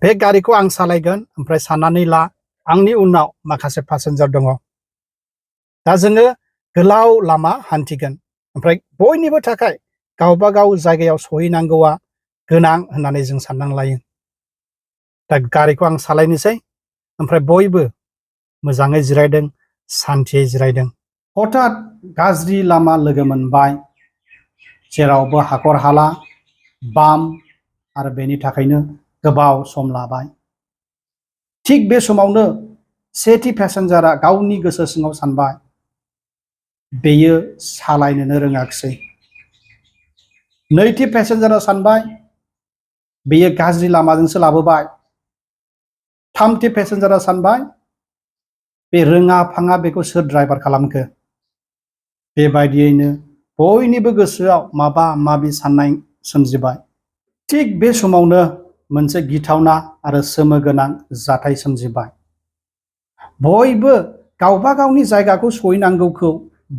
बे गारिखौ आं सालायगोन ओमफ्राय साननानै ला आंनि उनाव माखासे पेसेन्जार दङ। दा जोङो गोलाव लामा हान्थिगोन ओमफ्राय बयनिबो थाखाय गावबा गाव जायगायाव सहैनांगौआ गोनां होननानै जों साननानै लायो। दा गारिखौ आं सालायनोसै ओमफ्राय बयबो मोजाङै जिरायदों, सान्थियै जिरायदों। हठात गाज्रि लामा लोगो मोनबाय, जेरावबो हाखर हाला, बाम आरो बेनि थाखायनो गोबाव सम लाबाय। थिग बे समावनो सेथि पेसेन्जारा गावनि गोसो सिङाव सानबाय, बेयो सालायनोनो रोङाखिसै। नैथि पेसेन्जारा सानबाय, बेयो गाज्रि लामाजोंसो लाबोबाय। थामथि पेसेन्जारा सानबाय, बे रोङा फाङा बेखौ सोर ड्राइभार खालामखो। बेबायदियैनो बयनिबो गोसोआव माबा माबि साननाय सोमजिबाय। थिग बे समावनो मोनसे गिथावना आरो सोमोगोनां जाथाय सोमजिबाय। बयबो गावबा गावनि जायगाखौ सहैनांगौखौ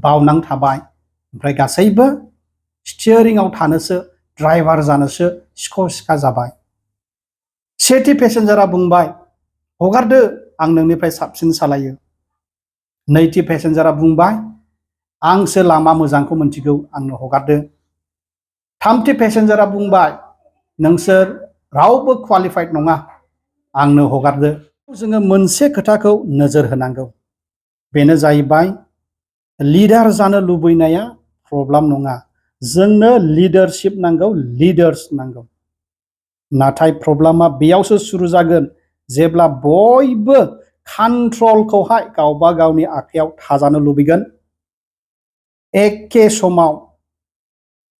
बावनां थाबाय, ओमफ्राय गासैबो स्टियारिंआव थानोसो, ड्राइभार जानोसो सिख' सिखा जाबाय। सेथि पेसेन्जारा बुंबाय, हगारदो, आं नोंनिफ्राय साबसिन सालायो। नैथि पेसेन्जारा बुंबाय, आंसो लामा मोजांखौ मिन्थिगौ, आंनो हगारदो। थामथि पेसेन्जारा बुंबाय, नोंसोर रावबो क्वालिफाइड नङा, आंनो हगारदो। जोङो मोनसे खोथाखौ नोजोर होनांगौ, बेनो जाहैबाय लिडार जानो लुबैनाया प्रब्लेम नङा। जोंनो लिडारशिप नांगौ, लिडार्स नांगौ। नाथाय प्रब्लेमा बेयावसो सुरु जागोन जेब्ला बयबो कन्ट्रलखौहाय गावबा गावनि आखायाव थाजानो लुबैगोन। एखे समाव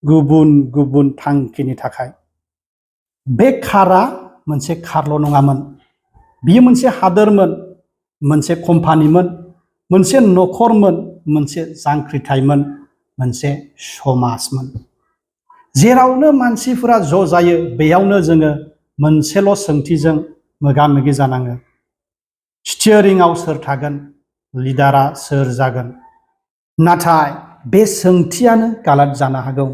गुबुन गुबुन थांखिनि थाखाय। बे कारआ मोनसे कारल' नङामोन, बियो मोनसे हादोरमोन, मोनसे कम्पानिमोन, मोनसे न'खरमोन, मोनसे जांख्रिथायमोन, मोनसे समाजमोन। जेरावनो मानसिफोरा ज' जायो बेयावनो जोङो मोनसेल' सोंथिजों मोगा मोगि जानाङो, स्टियारिंआव सोर थागोन, लिडारा सोर जागोन। नाथाय बे सोंथियानो गालाद जानो हागौ।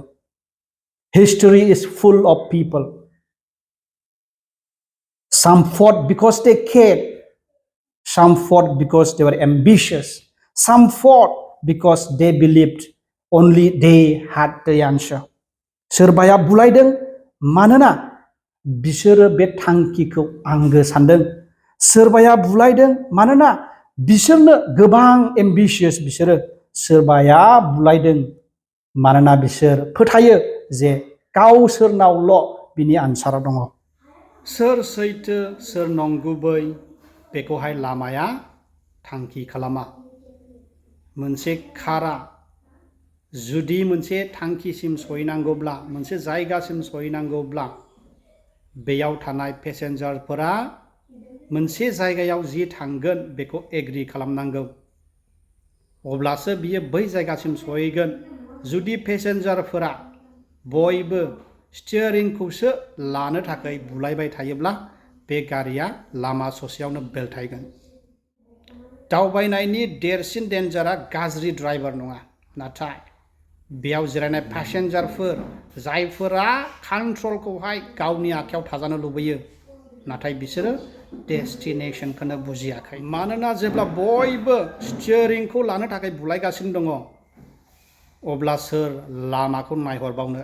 History is full of people. Some fought because they cared. Some fought because they were ambitious. Some fought because they believed only they had the answer. सोरबाया बुलायदों मानोना बिसोरो बे थांखिखौ आंगो सानदों। सोरबाया बुलायदों मानोना बिसोरनो गोबां एम्बिशियास बिसोरो। सोरबाया बुलायदों मानोना बिसोर फोथायो जे गावसोरनावल' बिनि आन्सारा दङ। सोर सैथो सोर नंगुबै बेखौहाय लामाया थांखि खालामा। मोनसे कारआ जुदि मोनसे थांखिसिम सहैनांगौब्ला, मोनसे जायगासिम सहैनांगौब्ला, बेयाव थानाय पेसेन्जारफोरा मोनसे जायगायाव जि थांगोन बेखौ एग्रि खालामनांगौ, अब्लासो बियो बै जायगासिम सहैगोन। जुदि पेसेन्जारफोरा बयबो स्टियारिंखौसो लानो थाखाय बुलायबाय थायोब्ला बे गारिया लामा ससेयावनो बेलथायगोन। दावबायनायनि देरसिन डेन्जारा गाज्रि ड्राइभार नङा, नाथाय बेयाव जिरायनाय पेसेन्जारफोर जायफोरा कन्ट्रलखौहाय गावनि आखायाव थाजानो लुबैयो, नाथाय बिसोरो डेस्टिनेसनखौनो बुजियाखै। मानोना जेब्ला बयबो स्टियारिंखौ लानो थाखाय बुलायगासिनो दङ, अब्ला सोर लामाखौ नायहरबावनो।